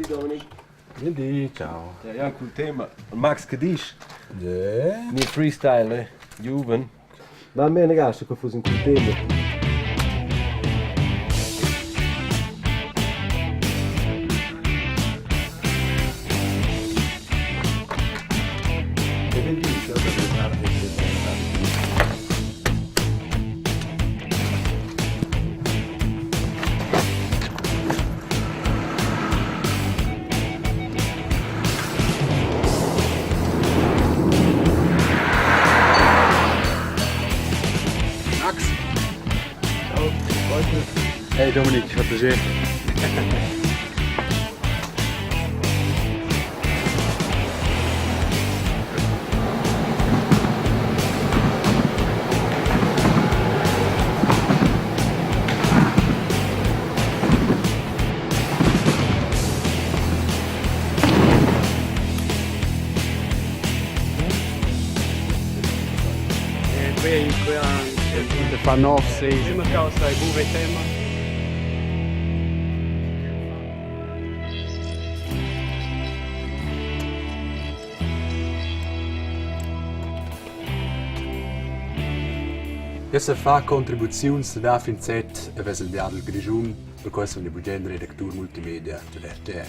Dominic. Quindi, ciao. Ja, anche un tema. Max che dici? Yeah. Ni freestyle, Juven. Ma a me ragazzi che fosse un tema. Max. Ciao. Hey Dominic, fa piacere. Qui in fanno off-season. Prima causa è buve tema. Essa fa contribuzioni da fin set e ves il viaggio del Grigiun, per questo ne bugen redaktur multimedia dell'RTR.